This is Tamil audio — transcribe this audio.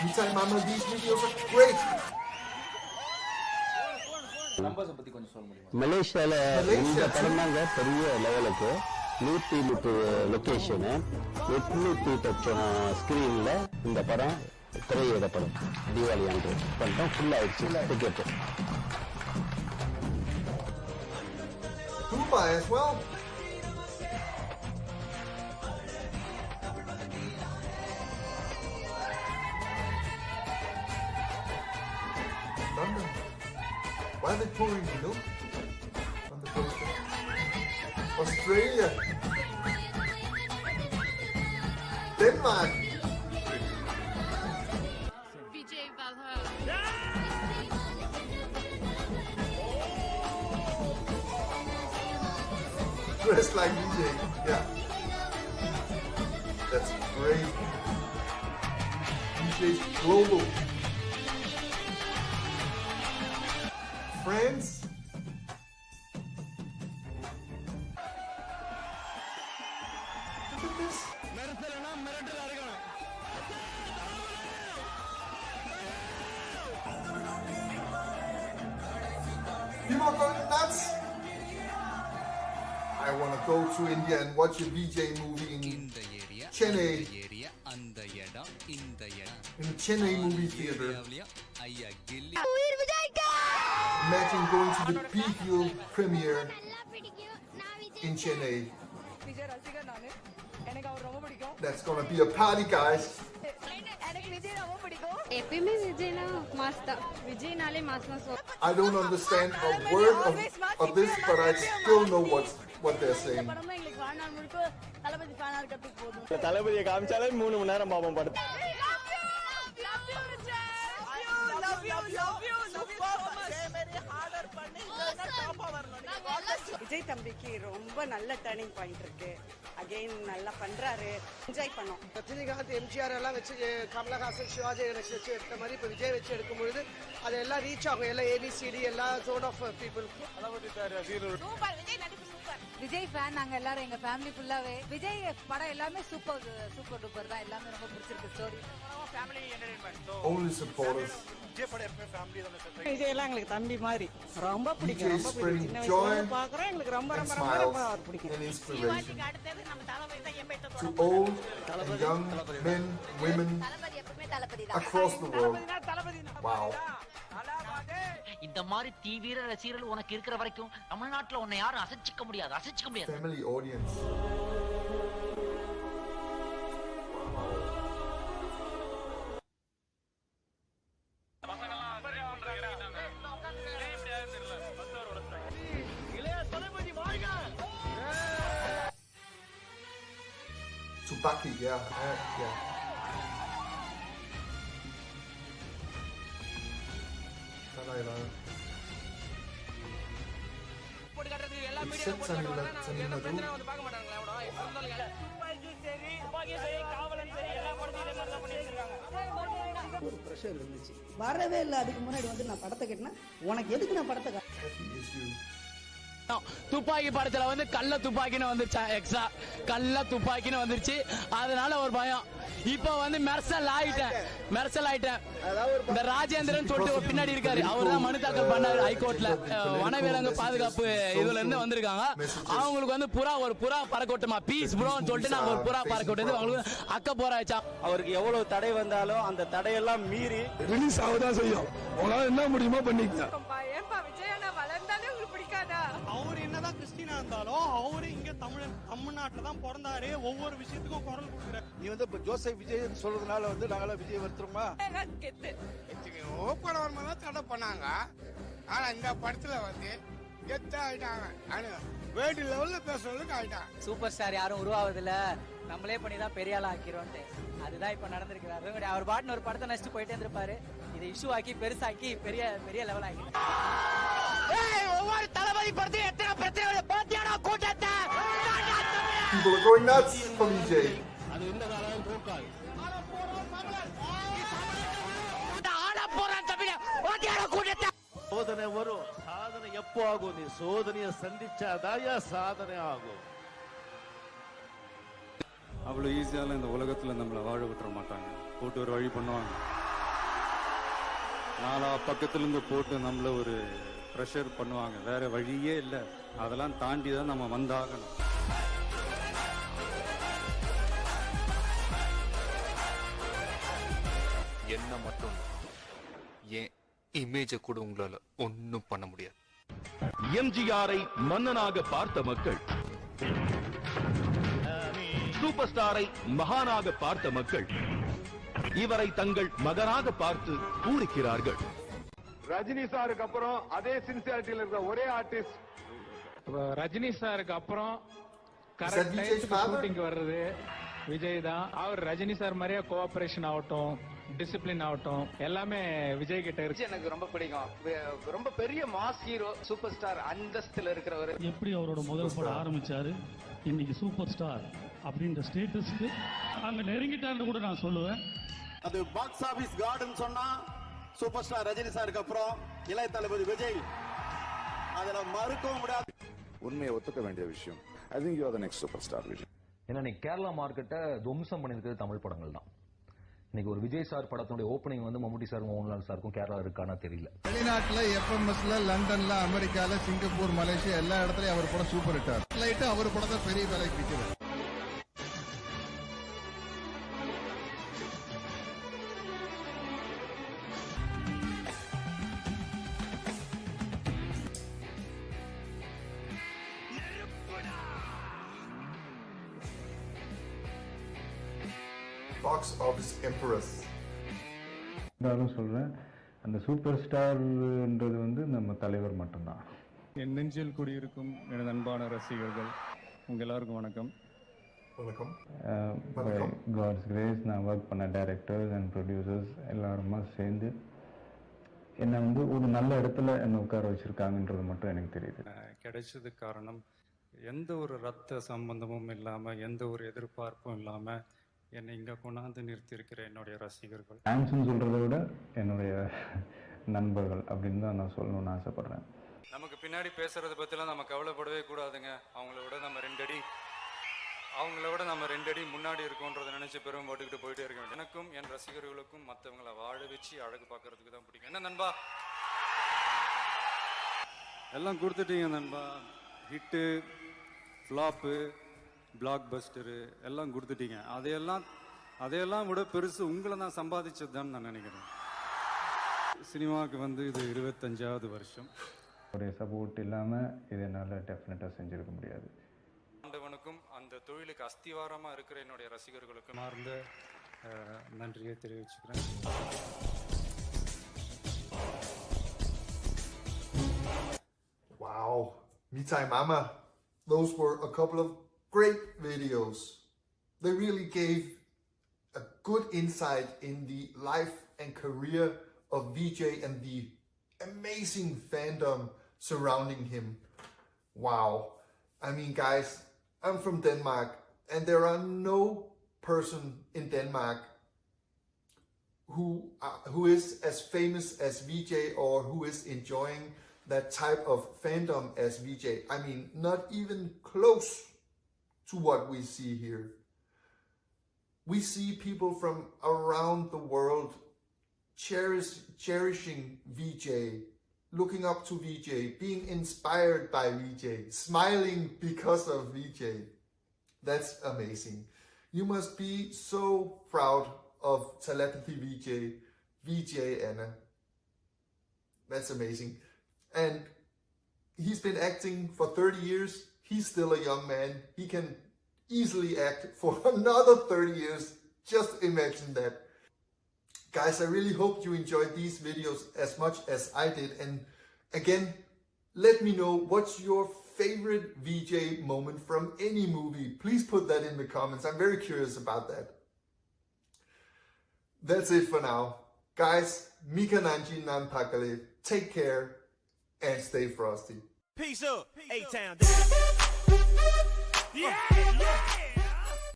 Inside Mama, these videos are great. மலேசியால இந்த படம் தாங்க பெரிய லெவலுக்கு 130 லொகேஷனு 800 ஸ்கிரீன்ல இந்த படம் திரையிடப்படும். தீபாவளி அன்று பண்ணிட்டோம், ஃபுல் ஆயிடுச்சு ticket. Dubai as well. London. Why are they pouring milk on the poster? Australia. Denmark. Vijay Valhalla. Dressed like Vijay. Yeah. That's great. DJ's global. France. Look at this. People are going nuts. I want to go to India and watch a VJ movie in Chennai. In Chennai movie theater. Imagine going to the PPL premiere in Chennai. That's gonna be a party, guys. எப்பயுமே விஜய்னா மாஸ் தான். விஜய்னாலே mass mass. I don't understand a word of this, but I still know what they're saying. தளபதியை காமிச்சாலே 3 மணி நேரம் பாப்போம் படத்தை. விஜய் தம்பிக்கு ரொம்ப நல்ல டர்னிங் பாயிண்ட் இருக்கு. அகைன் நல்லா பண்றாரு, என்ஜாய் பண்ணோம். ரஜினிகாந்த் எம்ஜிஆர் எல்லாம் வச்சு கமலஹாசன் சிவாஜி கணேஷ் வச்சு எடுத்த மாதிரி இப்போ விஜய் வச்சு எடுக்கும்பொழுது அது எல்லாம் ரீச் ஆகும். எல்லாம் ஏபிசிடி எல்லா zone of people. Vijay fan நாங்க எல்லாரும், எங்க ஃபேமிலி ஃபுல்லாவே விஜய் படம் எல்லாமே சூப்பர் சூப்பர் டூப்பர் தான். எல்லாமே ரொம்ப பிடிச்சிருக்கு story. Family entertainment. Only supporters. Vijay எல்லாம் எங்களுக்கு தம்பி மாதிரி ரொம்ப பிடிக்கும். ரொம்ப பிடிக்கும். சின்ன வயசுல பாக்குறோம், எங்களுக்கு ரொம்ப ரொம்ப ரொம்ப பிடிக்கும். And inspiration to old and young men, women across the world. Wow. இந்த மாதிரி தீவிர ரசிகர்கள் உனக்கு இருக்கிற வரைக்கும் தமிழ்நாட்டுல உன்னை யாரும் அசைச்சிக்க முடியாது. Family audience. Tupaki, yeah. ஒரு பிரஷர் இருந்துச்சு, வரவே இல்லை. அதுக்கு முன்னாடி வந்து நான் படத்தை கேட்டேன்னா உனக்கு எதுக்கு நான் படத்தை துப்பாக்கி படத்துல வந்து கள்ள துப்பாக்கின்னு வந்துருச்சா, எக்ஸா கள்ள துப்பாக்கின்னு வந்துருச்சு. அதனால ஒரு பயம். இப்ப வந்து மெர்சல் ஆயிட்டேன். இந்த ராஜேந்திரன் சொல்லிட்டு ஒரு பின்னாடி இருக்காரு, அவர் தான் மனு தாக்கல் பண்ணாரு ஹைகோர்ட்ல. வனவிலங்கு பாதுகாப்பு இதுல இருந்து வந்திருக்காங்க. அவங்களுக்கு வந்து ஒரு புறா பறக்கோட்டுமா, பீஸ் புரோன்னு சொல்லிட்டு நாங்க ஒரு புறா பறக்கோட்டு அவங்களுக்கு அக்க போராச்சா. அவருக்கு எவ்வளவு தடை வந்தாலும் அந்த தடையெல்லாம் மீறி ரிலீஸ் ஆகதான் செய்யும். உங்களால என்ன முடியுமோ பண்ணிக்கலாம். அவர் என்னதான் கிறிஸ்டினா இருந்தாலும் அவரு இங்க தமிழ்நாட்டுல தான் பிறந்தாரு. ஒவ்வொரு விஷயத்துக்கும் குரல் கொடுக்குறாரு. நீ வந்து இப்ப ஜோசப் விஜய் சொல்றதுனால வந்து நாங்களாம் விஜய் வருத்துறோமா? படம் தான் தடை பண்ணாங்க. ஆனா இந்த படத்துல வந்து கெத்தா ஆயிட்டாங்க. வேர்ல்டு லெவல்ல பேசுறதுக்கு ஆயிட்டாங்க. சூப்பர் ஸ்டார் யாரும் உருவாவதில்ல, நம்மளே பண்ணி பெரிய ஆளா ஆக்கிறோம்ட்டு. அதுதான் இப்ப நடந்திருக்கிறாரு. அவர் பாட்டுன்னு ஒரு படத்தை நடிச்சுட்டு போயிட்டே இருந்திருப்பாரு. இதை இஷ்யூ ஆக்கி பெருசாக்கி பெரிய பெரிய லெவல் ஆக்கி ஒவ்வொரு தளபதி படத்தை எத்தனை பிரச்சனை பாத்தியானா கூட்டத்தை. People are going nuts for VJ. அது இந்த காலம் போக்காது. சோதனை வரும். சாதனை எப்போ ஆகும்? நீ சோதனையை சந்திச்சாதாயா சாதனை ஆகும். அவ்வளவு ஈஸியால இந்த உலகத்துல நம்மள வாழ விட்டுற மாட்டாங்க. போட்டு ஒரு வழி பண்ணுவாங்க. நாலா பக்கத்துலேருந்து போட்டு நம்மள ஒரு ப்ரெஷர் பண்ணுவாங்க, வேற வழியே இல்லை. அதெல்லாம் தாண்டி தான் நம்ம வந்தாகணும். என்ன மட்டும் ஏன் இமேஜை கூட உங்களால ஒன்னும் பண்ண முடியாது. எம்ஜிஆரை மன்னனாக பார்த்த மக்கள், சூப்பர் ஸ்டாரை மகானாக பார்த்த மக்கள் இவரை தங்கள் மகனாக பார்த்து பூரிக்கிறார்கள். ரஜினி சாருக்கு அப்புறம் அதே சின்சியாரிட்டியில் இருக்கிற ஒரே ஆர்டிஸ்ட் ரஜினி சாருக்கு அப்புறம் that Vijay's father? ஷூட்டிங் வர்றது விஜய் தான். அவர் ரஜினி சார் மாதிரியே கோஆபரேஷன் ஆகட்டும், டிசிப்ளின் ஆகட்டும், எல்லாமே விஜய் கிட்ட இருக்கு. எனக்கு ரொம்ப பிடிக்கும். ரொம்ப பெரிய மாஸ் ஹீரோ, சூப்பர் ஸ்டார் அந்தஸ்துல இருக்கிறவர். எப்படி அவரோட முதல் படம் ஆரம்பிச்சாரு, இன்னைக்கு சூப்பர் ஸ்டார் அப்படின்ற ஸ்டேட்டஸ்க்கு அங்க நெருங்கிட்டான்னு கூட நான் சொல்லுவேன். அது பாக்ஸ் ஆபீஸ் கார்டன் சொன்னா சூப்பர் ஸ்டார் ரஜினி சாருக்கு அப்புறம் இளைய தளபதி விஜய். அதுல மறுக்கவும் முடியாது. உண்மையை ஒத்துக்க வேண்டிய விஷயம். I think you are the next superstar, Vijay. ஏன்னா இன்னைக்கு கேரளா மார்க்கெட்டை துவம்சம் பண்ணியிருக்கிறது தமிழ் படங்கள் தான். இன்னைக்கு ஒரு விஜய் சார் படத்தினுடைய ஓப்பனிங் வந்து மம்முட்டி சார், மோகன்லால் சாருக்கும் கேரளா இருக்கானா தெரியல. வெளிநாட்டுல எஃப்எம்எஸ்ல, லண்டன்ல, அமெரிக்கால, சிங்கப்பூர், மலேசியா எல்லா இடத்துலயும் அவர் படம் சூப்பர் ஹிட். அவர் படத்தை பெரிய விலைக்கு விற்கிறது. Box Office Empress. இருந்தாலும் சொல்றேன், அந்த சூப்பர் ஸ்டார்ன்றது வந்து நம்ம தலைவர் மட்டும்தான். என் நெஞ்சில் குடியிருக்கும் எனது அன்பான ரசிகர்கள் உங்க எல்லாருக்கும் வணக்கம். வணக்கம். காட்ஸ் கிரேஸ், நான் ஒர்க் பண்ண டைரக்டர்ஸ் அண்ட் ப்ரொடியூசர்ஸ் எல்லாருமா சேர்ந்து என்னை வந்து ஒரு நல்ல இடத்துல என்னை உட்கார வச்சிருக்காங்கன்றது மட்டும் எனக்கு தெரியுது. கிடைச்சதுக்கு காரணம் எந்த ஒரு ரத்த சம்பந்தமும் இல்லாமல், எந்த ஒரு எதிர்பார்ப்பும் இல்லாமல் என்னை இங்கே கொண்டாந்து நிறுத்தியிருக்கிற என்னுடைய ரசிகர்கள். டான்ஸ்ன்னு சொல்கிறத விட என்னுடைய நண்பர்கள் அப்படின்னு தான் நான் சொல்லணும்னு ஆசைப்பட்றேன். நமக்கு பின்னாடி பேசுகிறத பற்றிலாம் நம்ம கவலைப்படவே கூடாதுங்க. அவங்கள விட நம்ம ரெண்டு அடி முன்னாடி இருக்கோன்றதை நினச்சி பெரும் போட்டுக்கிட்டு போயிட்டே இருக்க வேண்டும். எனக்கும் என் ரசிகர்களுக்கும் மற்றவங்களை வாழ வச்சு அழகு பார்க்கறதுக்கு தான் பிடிக்கும். என்ன நண்பா, எல்லாம் கொடுத்துட்டீங்க நண்பா. ஹிட்டு, ஃப்ளாப்பு, பிளாக் பஸ்டரு எல்லாம் கொடுத்துட்டீங்க. அதையெல்லாம் விட பெருசு உங்களை நான் சம்பாதிச்சது தான் நான் நினைக்கிறேன். சினிமாவுக்கு வந்து இது 25வது வருஷம். ஒரு சப்போர்ட் இல்லாமல் இது என்னால் டெஃபினட்டாக செஞ்சுருக்க முடியாது. ஆண்டவனுக்கும் அந்த தொழிலுக்கு அஸ்திவாரமாக இருக்கிற என்னுடைய ரசிகர்களுக்கும் மார்ந்த நன்றியை தெரிவிச்சுக்கிறேன். Wow, Mitai Mama, those were a couple of great videos. They really gave a good insight in the life and career of Vijay and the amazing fandom surrounding him. Wow. I mean, guys, I'm from Denmark, and there are no person in Denmark who is as famous as Vijay or who is enjoying that type of fandom as Vijay. I mean, not even close to what we see here. We see people from around the world cherishing Vijay, looking up to Vijay, being inspired by Vijay, smiling because of Vijay. That's amazing. You must be so proud of Telepathy Vijay Anna. That's amazing. And he's been acting for 30 years. He's still a young man. He can easily act for another 30 years. Just imagine that. Guys, I really hope you enjoyed these videos as much as I did. And again, let me know what's your favorite Vijay moment from any movie. Please put that in the comments. I'm very curious about that. That's it for now. Guys, Mika Nanji Nan Pakale. Take care and stay frosty. Peace up, A-Town. Yeah.